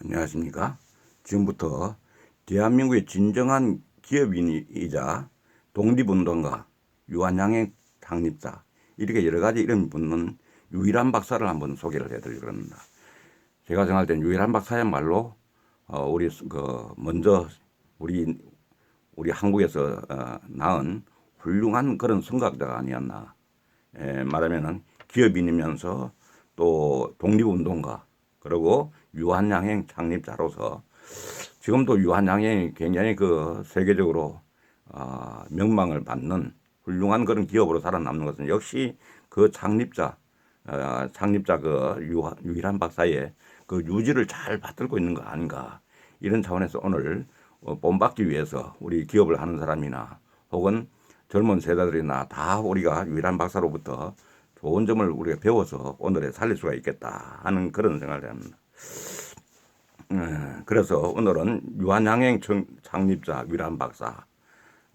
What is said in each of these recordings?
안녕하십니까. 지금부터 대한민국의 진정한 기업인이자 독립운동가, 유한양행 창립자, 이렇게 여러 가지 이름이 붙는 유일한 박사를 한번 소개를 해드리려고 합니다. 제가 생각할 때는 유일한 박사야말로 먼저 우리 한국에서 낳은 훌륭한 그런 선각자가 아니었나. 말하면은 기업인이면서 또 독립운동가, 그리고 유한양행 창립자로서 지금도 유한양행이 굉장히 세계적으로 명망을 받는 훌륭한 그런 기업으로 살아남는 것은 역시 그 창립자 유일한 박사의 그 유지를 잘 받들고 있는 거 아닌가, 이런 차원에서 오늘 본받기 위해서 우리 기업을 하는 사람이나 혹은 젊은 세대들이나 다 우리가 유일한 박사로부터 좋은 점을 우리가 배워서 오늘에 살릴 수가 있겠다 하는 그런 생각을 합니다. 그래서 오늘은 유한양행 창립자 유일한 박사에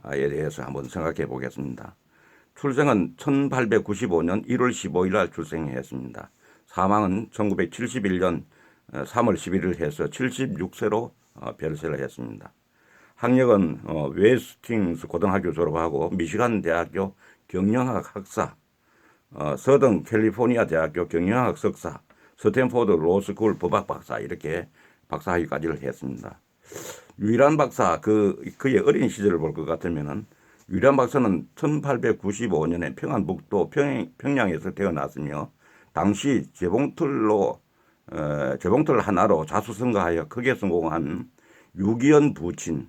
대해서 한번 생각해 보겠습니다. 출생은 1895년 1월 15일 날 출생했습니다. 사망은 1971년 3월 11일 해서 76세로 별세를 했습니다. 학력은 웨스팅스 고등학교 졸업하고 미시간 대학교 경영학 학사, 서던 캘리포니아 대학교 경영학 석사, 스탠포드 로스쿨 법학 박사, 이렇게 박사학위까지를 했습니다. 유일한 박사, 그의 어린 시절을 볼 것 같으면은 유일한 박사는 1895년에 평안북도 평양에서 태어났으며 당시 재봉틀 하나로 자수성가하여 크게 성공한 유기현 부친,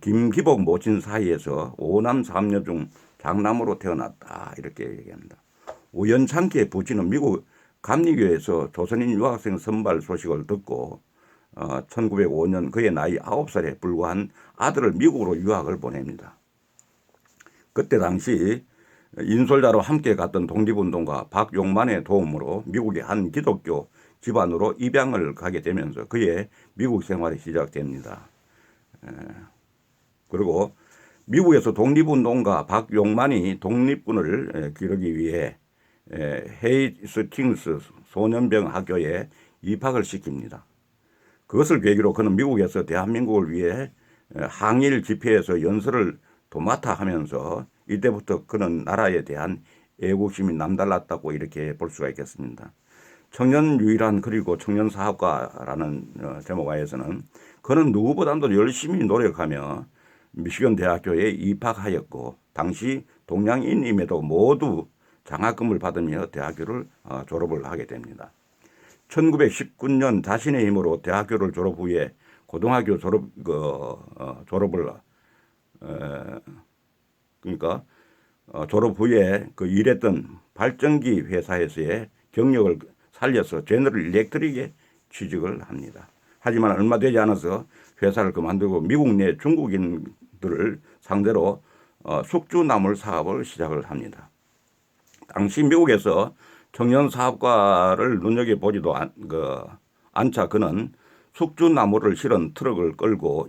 김기복 모친 사이에서 5남 3녀 중 장남으로 태어났다, 이렇게 얘기합니다. 우연찮게 부친은 미국 감리교에서 조선인 유학생 선발 소식을 듣고 1905년 그의 나이 9살에 불과한 아들을 미국으로 유학을 보냅니다. 그때 당시 인솔자로 함께 갔던 독립운동가 박용만의 도움으로 미국의 한 기독교 집안으로 입양을 가게 되면서 그의 미국 생활이 시작됩니다. 그리고 미국에서 독립운동가 박용만이 독립군을 기르기 위해 헤이스팅스 소년병 학교에 입학을 시킵니다. 그것을 계기로 그는 미국에서 대한민국을 위해 항일 집회에서 연설을 도맡아 하면서 이때부터 그는 나라에 대한 애국심이 남달랐다고 이렇게 볼 수가 있겠습니다. 청년 유일한 그리고 청년 사업가라는 제목 하에서는 그는 누구보다도 열심히 노력하며 미시건 대학교에 입학하였고 당시 동양인임에도 모두 장학금을 받으며 대학교를 졸업을 하게 됩니다. 1919년 자신의 힘으로 대학교를 졸업 후에 고등학교 졸업 후에 일했던 발전기 회사에서의 경력을 살려서 제너럴 일렉트릭에 취직을 합니다. 하지만 얼마 되지 않아서 회사를 그만두고 미국 내 중국인들을 상대로 숙주나물 사업을 시작을 합니다. 당시 미국에서 청년 사업가를 눈여겨보지도 않자 그는 숙주나무를 실은 트럭을 끌고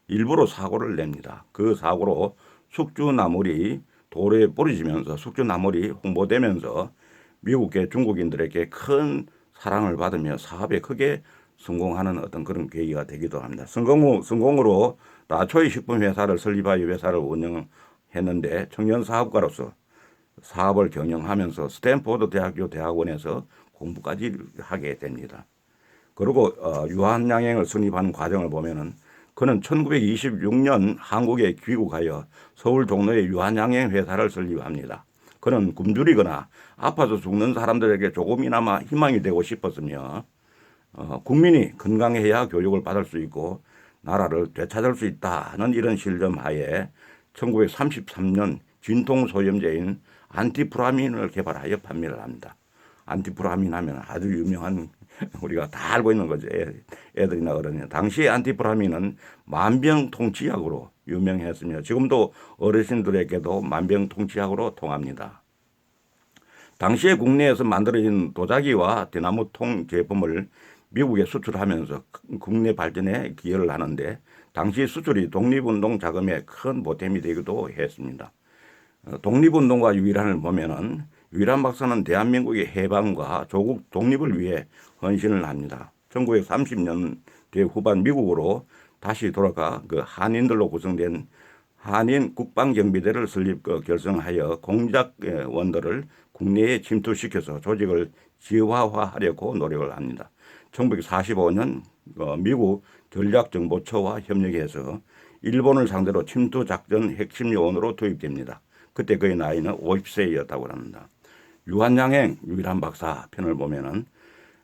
일부러 사고를 냅니다. 그 사고로 숙주나물이 도로에 뿌려지면서 숙주나물이 홍보되면서 미국의 중국인들에게 큰 사랑을 받으며 사업에 크게 성공하는 어떤 그런 계기가 되기도 합니다. 성공으로 나초이 식품회사를 설립하여 회사를 운영했는데 청년 사업가로서 사업을 경영하면서 스탠포드 대학교 대학원에서 공부까지 하게 됩니다. 그리고 유한양행을 설립하는 과정을 보면은 그는 1926년 한국에 귀국하여 서울 종로에 유한양행 회사를 설립합니다. 그는 굶주리거나 아파서 죽는 사람들에게 조금이나마 희망이 되고 싶었으며 국민이 건강해야 교육을 받을 수 있고 나라를 되찾을 수 있다는 이런 신념 하에 1933년 진통소염제인 안티프라민을 개발하여 판매를 합니다. 안티프라민 하면 아주 유명한, 우리가 다 알고 있는 거죠. 애들이나 어른이. 당시 안티프라민은 만병통치약으로 유명했으며 지금도 어르신들에게도 만병통치약으로 통합니다. 당시에 국내에서 만들어진 도자기와 대나무 통 제품을 미국에 수출하면서 국내 발전에 기여를 하는데 당시 수출이 독립운동 자금에 큰 보탬이 되기도 했습니다. 독립운동가 유일한을 보면은 유일한 박사는 대한민국의 해방과 조국 독립을 위해 헌신을 합니다. 1930년대 후반 미국으로 다시 돌아가 그 한인들로 구성된 한인 국방경비대를 설립 결성하여 공작원들을 국내에 침투시켜서 조직을 지화화하려고 노력을 합니다. 1945년 미국 전략정보처와 협력해서 일본을 상대로 침투작전 핵심 요원으로 투입됩니다. 그때 그의 나이는 50세였다고 합니다. 유한양행 유일한 박사 편을 보면은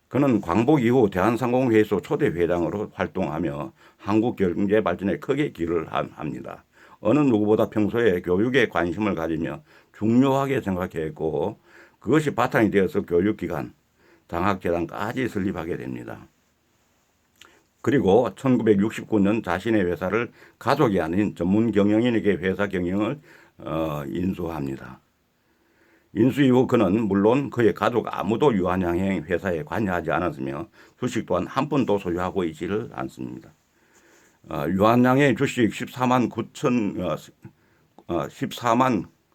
그는 광복 이후 대한상공회의소 초대 회장으로 활동하며 한국 경제 발전에 크게 기여를 합니다. 어느 누구보다 평소에 교육에 관심을 가지며 중요하게 생각했고 그것이 바탕이 되어서 교육기관, 장학재단까지 설립하게 됩니다. 그리고 1969년 자신의 회사를 가족이 아닌 전문 경영인에게 회사 경영을 인수합니다. 인수 이후 그는 물론 그의 가족 아무도 유한양행 회사에 관여하지 않았으며 주식 또한 한 푼도 소유하고 있지를 않습니다. 유한양행 주식 14만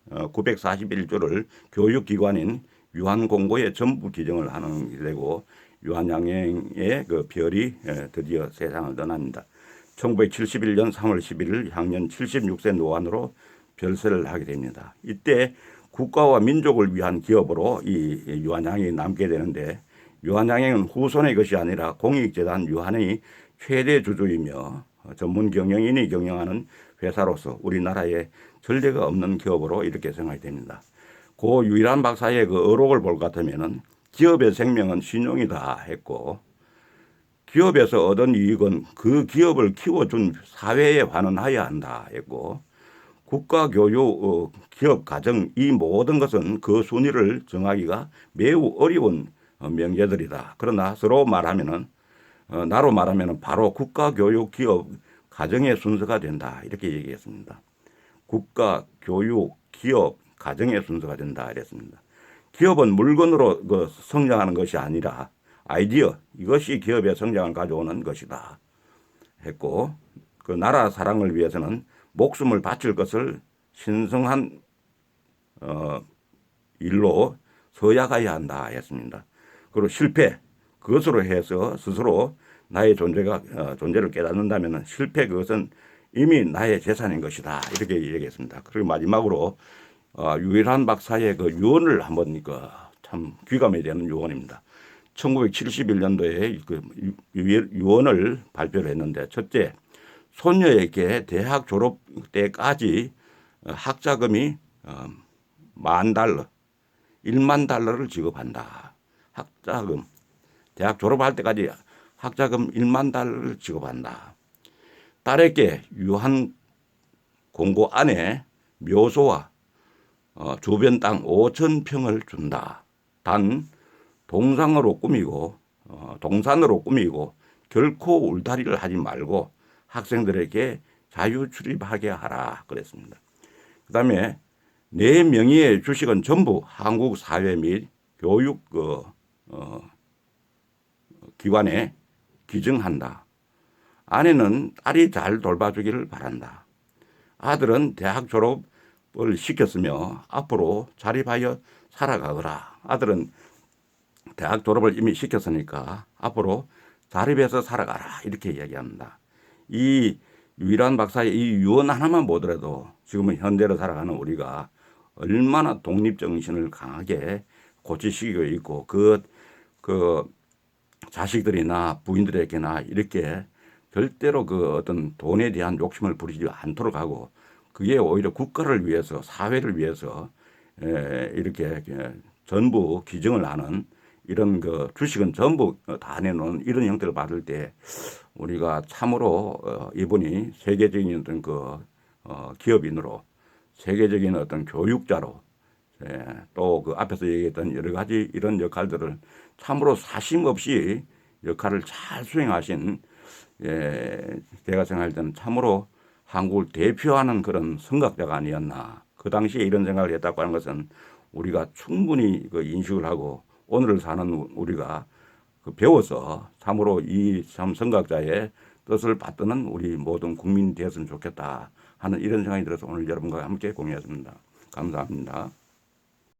941주를 교육기관인 유한공고에 전부 기증을 하는 게 되고 유한양행의 그 별이 드디어 세상을 떠납니다. 1971년 3월 11일 향년 76세 노안으로 별세를 하게 됩니다. 이때 국가와 민족을 위한 기업으로 이 유한양행이 남게 되는데 유한양행은 후손의 것이 아니라 공익재단 유한의 최대 주주이며 전문 경영인이 경영하는 회사로서 우리나라에 전례가 없는 기업으로 이렇게 생각이 됩니다. 그 유일한 박사의 그 어록을 볼 것 같으면은 기업의 생명은 신용이다 했고 기업에서 얻은 이익은 그 기업을 키워준 사회에 환원하여야 한다 했고 국가, 교육, 기업, 가정 이 모든 것은 그 순위를 정하기가 매우 어려운 명제들이다. 그러나 서로 말하면은 나로 말하면은 바로 국가, 교육, 기업, 가정의 순서가 된다. 이렇게 얘기했습니다. 국가, 교육, 기업, 가정의 순서가 된다. 이랬습니다. 기업은 물건으로 성장하는 것이 아니라 아이디어 이것이 기업의 성장을 가져오는 것이다. 했고 그 나라 사랑을 위해서는 목숨을 바칠 것을 신성한 일로 서약해야 한다 했습니다. 그리고 실패 그것으로 해서 스스로 나의 존재를 깨닫는다면 실패 그것은 이미 나의 재산인 것이다 이렇게 얘기했습니다. 그리고 마지막으로 유일한 박사의 그 유언을 한번 참 귀감이 되는 유언입니다. 1971년도에 그 유언을 발표를 했는데 첫째, 손녀에게 대학 졸업 때까지 학자금이 $10,000, $10,000를 지급한다. 학자금, 대학 졸업할 때까지 학자금 $10,000를 지급한다. 딸에게 유한 공고 안에 묘소와 주변 땅 5,000평을 준다. 단 동산으로 꾸미고 결코 울타리를 하지 말고 학생들에게 자유 출입하게 하라 그랬습니다. 그 다음에 내 명의의 주식은 전부 한국 사회 및 교육 기관에 기증한다. 아내는 딸이 잘 돌봐주기를 바란다. 아들은 대학 졸업을 시켰으며 앞으로 자립하여 살아가거라. 아들은 대학 졸업을 이미 시켰으니까 앞으로 자립해서 살아가라. 이렇게 이야기합니다. 이 유일한 박사의 이 유언 하나만 보더라도 지금은 현대로 살아가는 우리가 얼마나 독립정신을 강하게 고취시키고 있고 그 자식들이나 부인들에게나 이렇게 절대로 그 어떤 돈에 대한 욕심을 부리지 않도록 하고 그게 오히려 국가를 위해서 사회를 위해서 이렇게 전부 기증을 하는 이런 그 주식은 전부 다 내놓은 이런 형태를 받을 때 우리가 참으로 이분이 세계적인 어떤 기업인으로 세계적인 어떤 교육자로 또 그 앞에서 얘기했던 여러 가지 이런 역할들을 참으로 사심 없이 역할을 잘 수행하신 제가 생각할 때는 참으로 한국을 대표하는 그런 선각자가 아니었나. 그 당시에 이런 생각을 했다고 하는 것은 우리가 충분히 인식을 하고 오늘을 사는 우리가 배워서 참으로 이 참 선각자의 뜻을 받드는 우리 모든 국민이 되었으면 좋겠다 하는 이런 생각이 들어서 오늘 여러분과 함께 공유했습니다. 감사합니다.